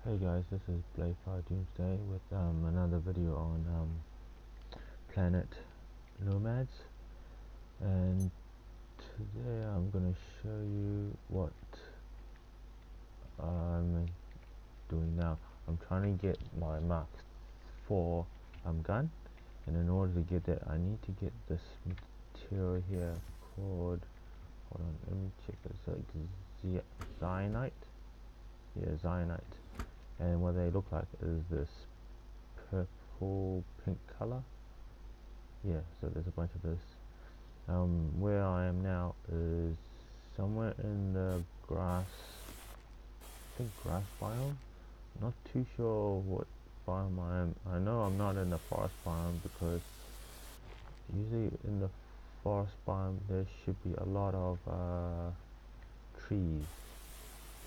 Hey guys, this is Blade5 Doomsday with another video on planet Nomads, and today I'm gonna show you what I'm doing now. I'm trying to get my Mark 4 gun, and in order to get that I need to get this material here called, hold on, let me check, it's like cyanite. Yeah, cyanite. And what they look like is this purple pink color. Yeah, so there's a bunch of this. Where I am now is somewhere in the grass, I think grass biome. Not too sure what biome I am. I know I'm not in the forest biome because usually in the forest biome there should be a lot of trees,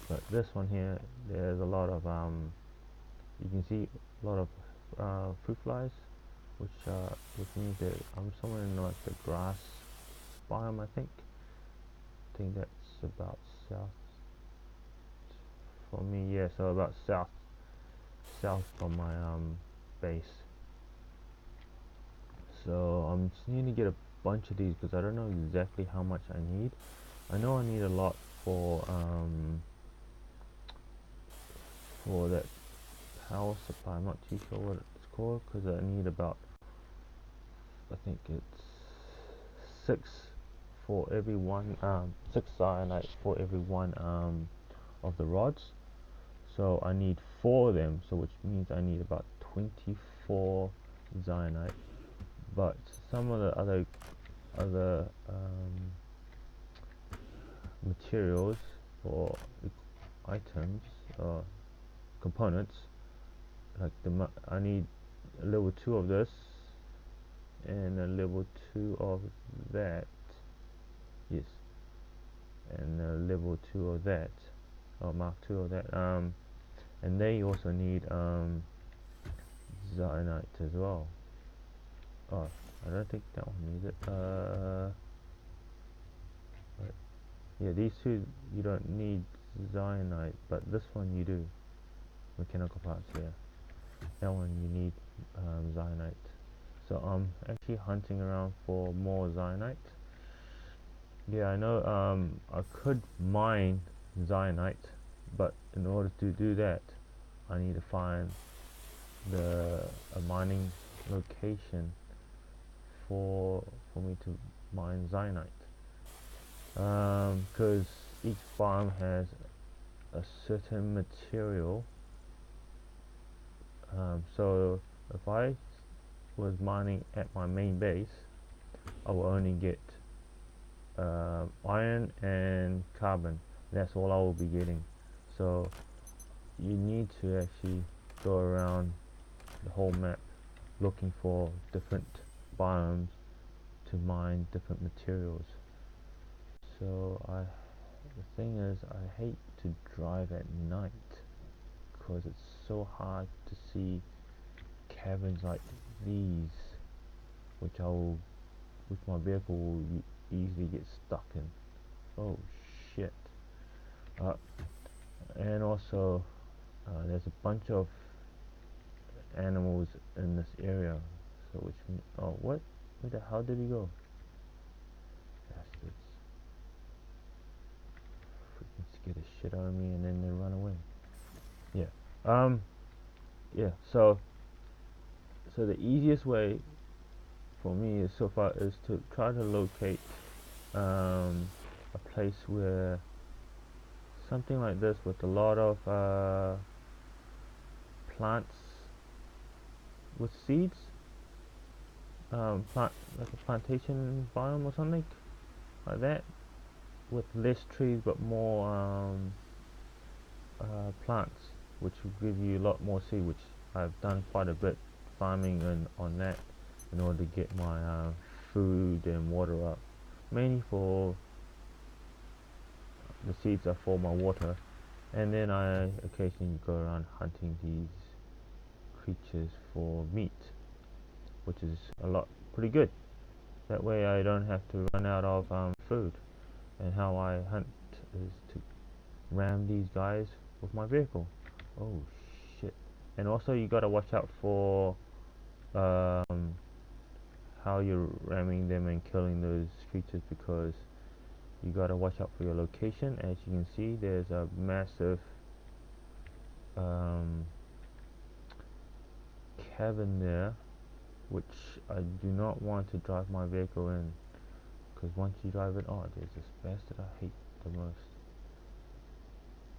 but this one here there's a lot of you can see a lot of fruit flies, which means that I'm somewhere in like the grass biome. I think that's about south for me. Yeah, so about south from my base. So I'm just need to get a bunch of these because I don't know exactly how much I need. I know I need a lot for that power supply. I'm not too sure what it's called because I need about, I think it's 6 for every one 6 cyanide for every one of the rods. So I need 4 of them, so which means I need about 24 cyanide. But some of the other materials or items or components, like I need a level 2 of this and a level 2 of that. Yes, and a level 2 of that, or Mark 2 of that. And they also need cyanide as well. Oh, I don't think that one needs it. Yeah, these two you don't need cyanide, but this one you do. Mechanical parts, yeah. That one you need cyanide. So I'm actually hunting around for more cyanide. Yeah, I know I could mine cyanide, but in order to do that, I need to find a mining location for me to mine cyanide. Because each farm has a certain material. So if I was mining at my main base, I will only get iron and carbon. That's all I will be getting. So you need to actually go around the whole map looking for different biomes to mine different materials. So the thing is, I hate to drive at night because it's so hard to see caverns like these, which my vehicle will easily get stuck in. Oh shit! Uh, and also, there's a bunch of animals in this area. So which means, oh what? Where the hell did he go? Bastards! Freaking scare the shit out of me, and then they run away. Yeah. Yeah. So the easiest way for me is so far is to try to locate a place where something like this with a lot of plants with seeds, plant like a plantation biome or something like that, with less trees but more plants, which will give you a lot more seed, which I've done quite a bit farming on that in order to get my food and water up. Mainly for the seeds are for my water, and then I occasionally go around hunting these creatures for meat, which is a lot pretty good. That way I don't have to run out of food. And how I hunt is to ram these guys with my vehicle. Oh And also you gotta watch out for um, how you're ramming them and killing those creatures, because you gotta watch out for your location. As you can see, there's a massive um, cavern there, which I do not want to drive my vehicle in, because once you drive it, oh, there's this bastard I hate the most.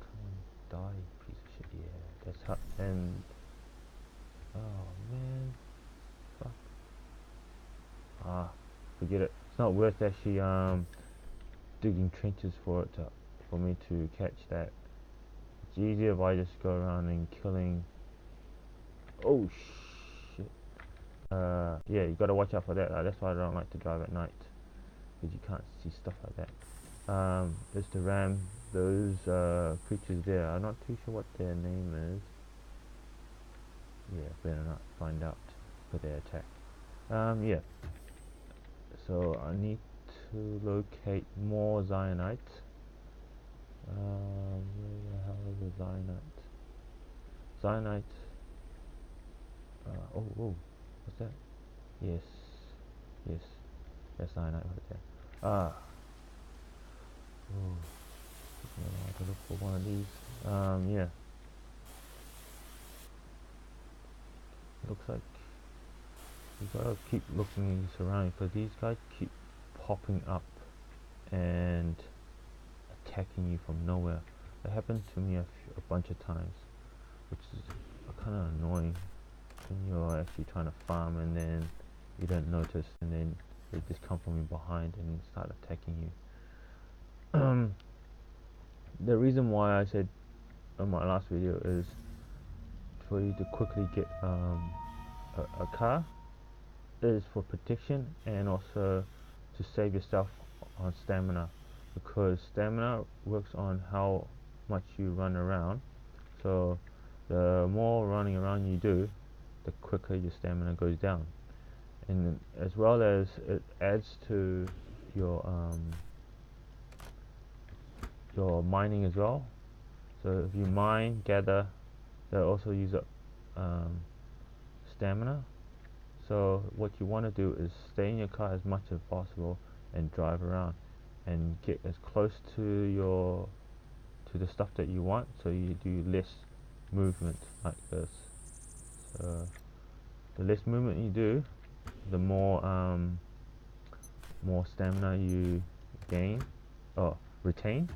Come on, die, piece of shit. Yeah, that's how. And oh man, fuck. Forget it. It's not worth actually digging trenches for me to catch that. It's easier if I just go around and killing. Oh shit. Yeah, you gotta watch out for that. That's why I don't like to drive at night, because you can't see stuff like that. Just to ram those creatures there. I'm not too sure what their name is. Yeah, better not find out for their attack. Yeah. So I need to locate more Zionite. Where the hell is the Zionite? Zionite. Oh, what's that? Yes, yes, that's Zionite right there. Oh, I have to look for one of these. Yeah, looks like you gotta keep looking in your surroundings, because these guys keep popping up and attacking you from nowhere. That happened to me a bunch of times, which is kind of annoying when you're actually trying to farm and then you don't notice, and then they just come from behind and start attacking you. The reason why I said in my last video is for you to quickly get a car, is for protection, and also to save yourself on stamina, because stamina works on how much you run around. So the more running around you do, the quicker your stamina goes down, and as well as it adds to your mining as well. So if you mine, gather, they also use up um, stamina. So what you want to do is stay in your car as much as possible and drive around and get as close to the stuff that you want, so you do less movement like this. So the less movement you do, the more stamina you gain or retain,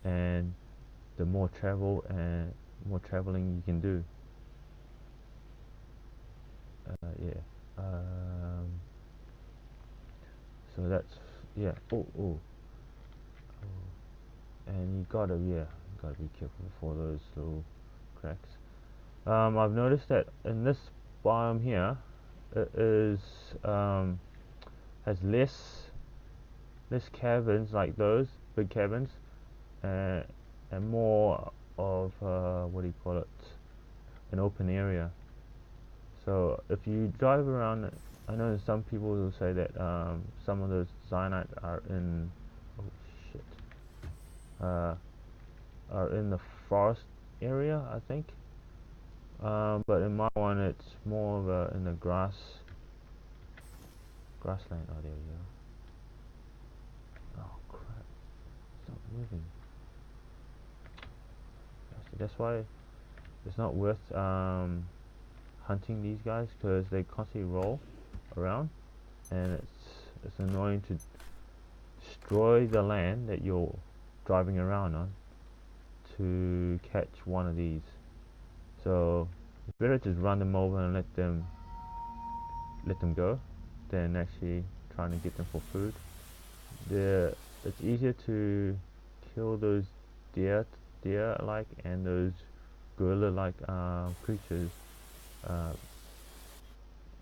and the more traveling you can do. Yeah. So that's, yeah. Oh, and you gotta be careful for those little cracks. I've noticed that in this biome here, it is has less caverns like those big caverns, uh, and more of what do you call it? An open area. So if you drive around, I know some people will say that some of those cyanide are in, oh shit, uh, are in the forest area, I think. But in my one, it's more of in the grassland. Oh, there we go. Oh crap! It's not moving. That's why it's not worth hunting these guys, because they constantly roll around, and it's annoying to destroy the land that you're driving around on to catch one of these. So it's better just run them over and let them go than actually trying to get them for food. It's easier to kill those deer like and those gorilla like creatures uh,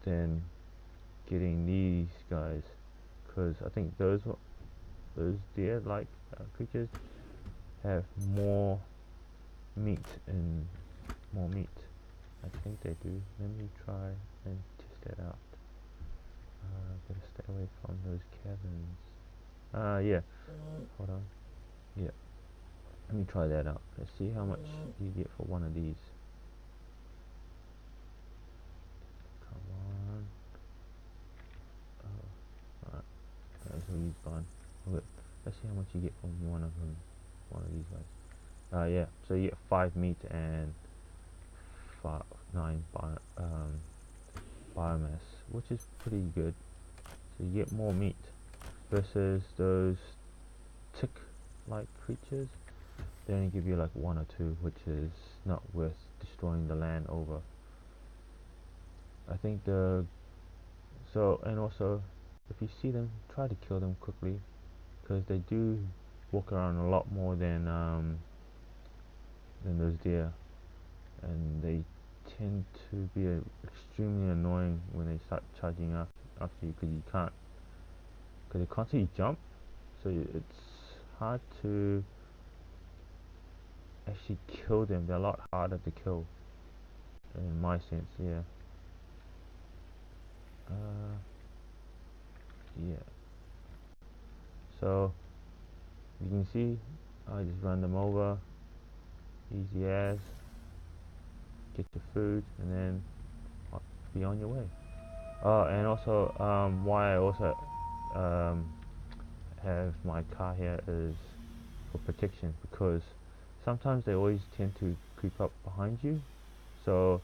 than getting these guys, because I think those deer like creatures have more meat and more meat. I think they do. Let me try and test that out. Gotta stay away from those caverns. Yeah. Hold on. Yeah. Let me try that out. Let's see how much you get for one of these. So he's gone. Okay, let's see how much you get from one of them, one of these guys. Yeah, so you get 5 meat and 9 biomass, which is pretty good. So you get more meat versus those tick-like creatures. They only give you like 1 or 2, which is not worth destroying the land over. I think and also if you see them, try to kill them quickly, because they do walk around a lot more than those deer, and they tend to be extremely annoying when they start charging after you, because they constantly jump, so it's hard to actually kill them. They're a lot harder to kill, in my sense. Yeah. So you can see I just run them over, easy as. Get your food and then be on your way. And also why I also have my car here is for protection, because sometimes they always tend to creep up behind you. So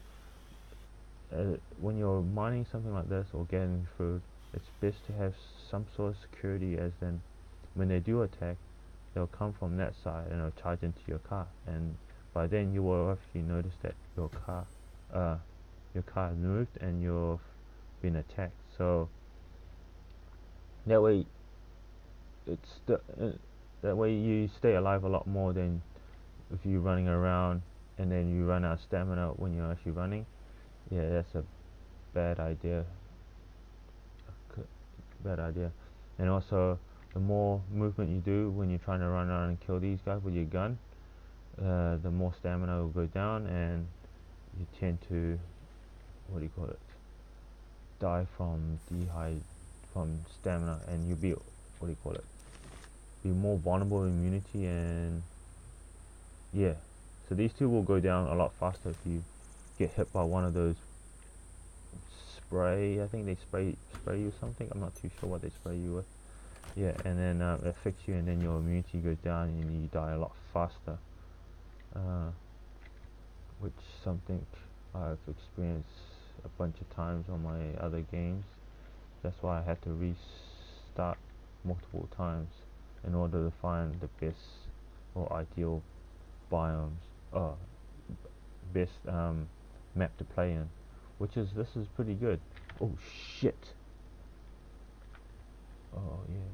when you're mining something like this or getting food, it's best to have some sort of security, as then when they do attack, they'll come from that side and they'll charge into your car, and by then you will actually notice that your car has moved and you've been attacked. So that way that way you stay alive a lot more than if you're running around and then you run out of stamina when you're actually running. Yeah, that's a bad idea. Bad idea. And also, the more movement you do when you're trying to run around and kill these guys with your gun, the more stamina will go down, and you tend to, what do you call it, die from stamina, and you'll be, what do you call it, be more vulnerable to immunity. And yeah, so these two will go down a lot faster if you get hit by one of those spray. I think they spray you something. I'm not too sure what they spray you with. Yeah, and then it affects you, and then your immunity goes down, and you die a lot faster. Which something I've experienced a bunch of times on my other games. That's why I had to restart multiple times in order to find the best or ideal biomes, best map to play in. This is pretty good. Oh shit. Oh yeah.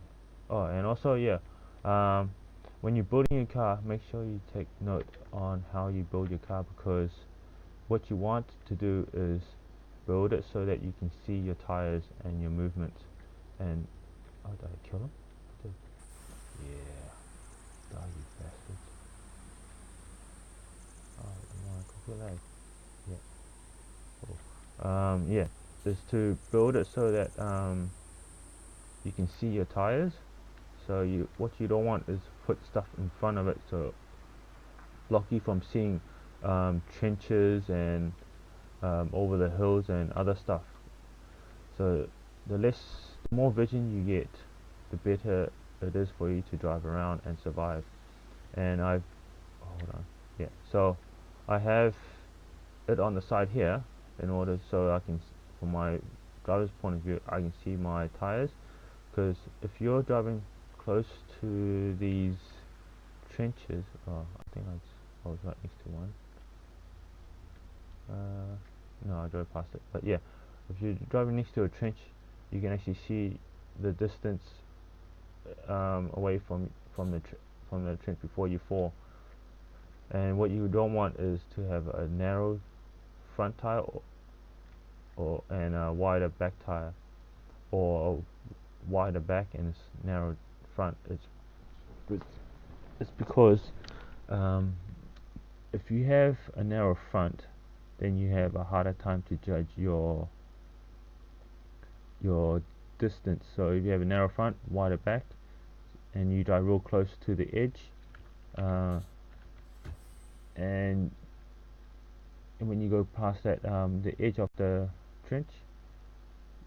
Oh, and also yeah, when you're building your car, make sure you take note on how you build your car, because what you want to do is build it so that you can see your tires and your movements. And oh, did I kill him? Yeah, die you bastards. Oh my god, lag. Yeah. Cool. Yeah, just to build it so that you can see your tires. So what you don't want is put stuff in front of it to block you from seeing trenches and over the hills and other stuff. So the more vision you get, the better it is for you to drive around and survive. And hold on, yeah. So I have it on the side here in order so I can, from my driver's point of view, I can see my tires. Because if you're driving close to these trenches, I think I was right next to one. No, I drove past it. But yeah, if you're driving next to a trench, you can actually see the distance away from the trench before you fall. And what you don't want is to have a narrow front tire and a wider back tire, or a wider back and narrow front. It's because um, if you have a narrow front, then you have a harder time to judge your distance. So if you have a narrow front, wider back, and you drive real close to the edge, and when you go past that the edge of the trench,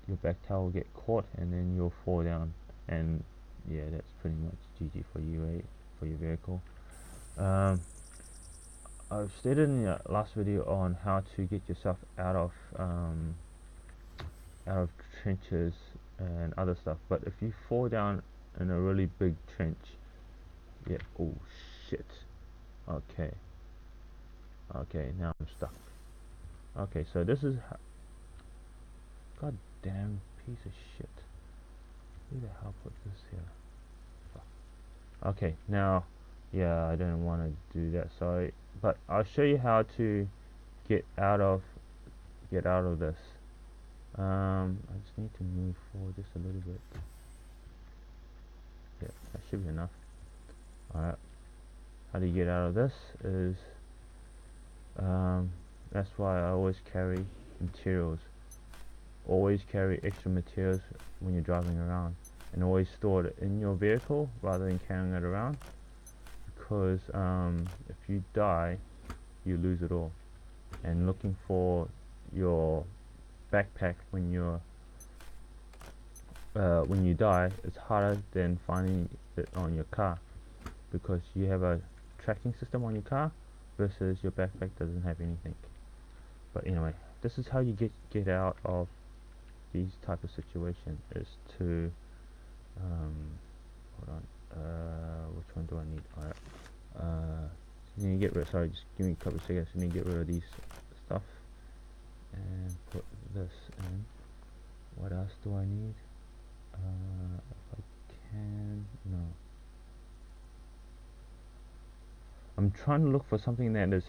your back tire will get caught, and then you'll fall down, and yeah, that's pretty much GG for you, right? For your vehicle. Um, I've stated in the last video on how to get yourself out of trenches and other stuff. But if you fall down in a really big trench, yeah. Oh shit. Okay. Okay, now I'm stuck. Okay, so this is. God damn piece of shit. Who the hell put this here? Okay, now, yeah, I didn't want to do that. Sorry, but I'll show you how to get out of this. I just need to move forward just a little bit. Yeah, that should be enough. Alright, how do you get out of this is, that's why I always carry materials. Always carry extra materials when you're driving around, and always store it in your vehicle rather than carrying it around, because if you die, you lose it all. And looking for your backpack when you die is harder than finding it on your car, because you have a tracking system on your car versus your backpack doesn't have anything. But anyway, this is how you get out of these type of situations, is to hold on, which one do I need? Alright, you need to get rid, sorry, just give me a couple of seconds. You need to get rid of these stuff and put this in. What else do I need? If I can, no. I'm trying to look for something that is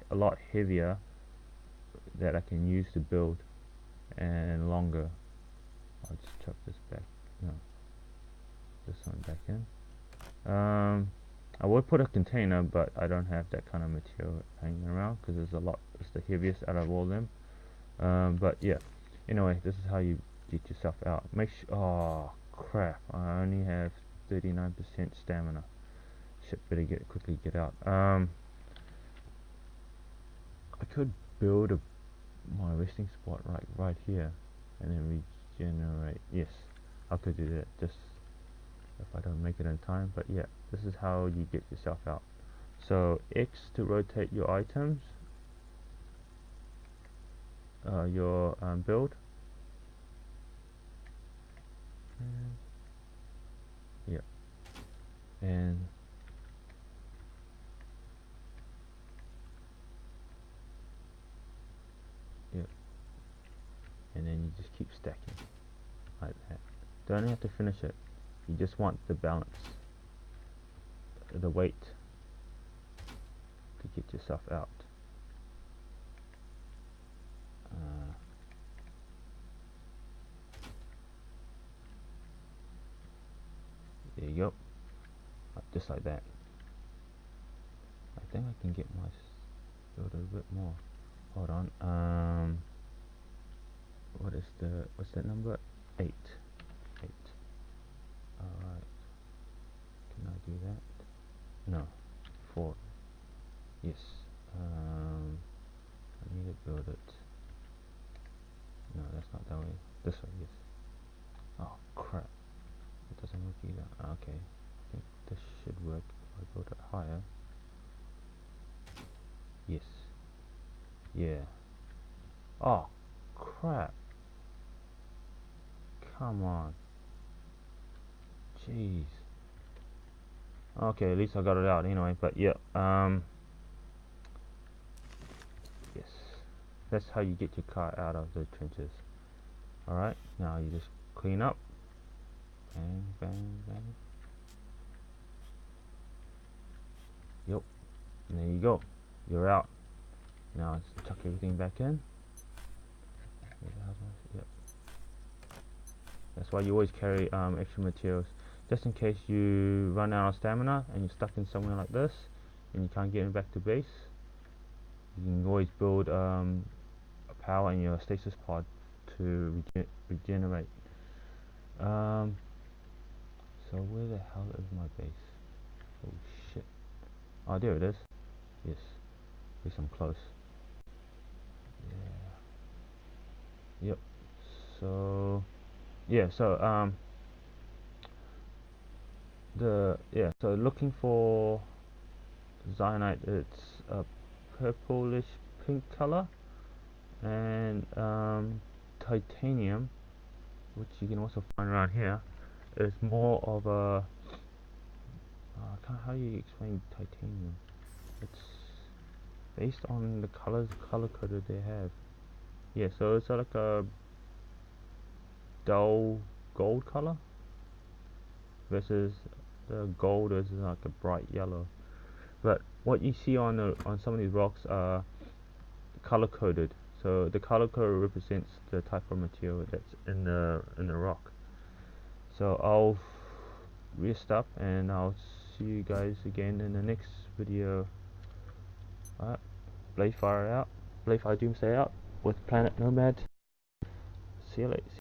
a lot heavier that I can use to build, and longer. I'll just chuck this back. No, this one back in. I would put a container, but I don't have that kind of material hanging around because it's the heaviest out of all of them. But yeah, anyway, this is how you get yourself out. Make sure. Oh crap! I only have 39% stamina. Shit, better quickly get out. I could build my resting spot right here, and then regenerate. Yes, I could do that. Just if I don't make it in time. But yeah, this is how you get yourself out. So X to rotate your items, your build. And, yeah, and yeah, and then you just keep stacking like that. Don't have to finish it. You just want the balance, the weight to get yourself out. There you go, just like that. I think I can get my build a bit more. Hold on. What's that number? 8. 8. Alright. Can I do that? No. 4. Yes. I need to build it. No, that's not that way. This way, yes. Oh crap. It doesn't work either. Okay. I think this should work if I build it higher. Yes. Yeah. Oh crap. Come on. Jeez. Okay, at least I got it out anyway, but yeah, yes. That's how you get your car out of the trenches. Alright, now you just clean up. Bang, bang, bang. Yep. And there you go. You're out. Now let's chuck everything back in. Yep. That's why you always carry extra materials, just in case you run out of stamina and you're stuck in somewhere like this and you can't get back to base. You can always build a power in your stasis pod to regenerate. So where the hell is my base? Oh shit. Oh, there it is. Yes. At least I'm close. Yeah. Yep. So yeah, so so looking for cyanide, it's a purplish pink color, and titanium, which you can also find around here, is more of a how do you explain titanium? It's based on the color coded they have. Yeah, so it's like a dull gold color versus the gold is like a bright yellow. But what you see on some of these rocks are color coded. So the color code represents the type of material that's in the rock. So I'll rest up and I'll see you guys again in the next video. Alright, Blaze Fire Doomsday out with Planet Nomad. See you later.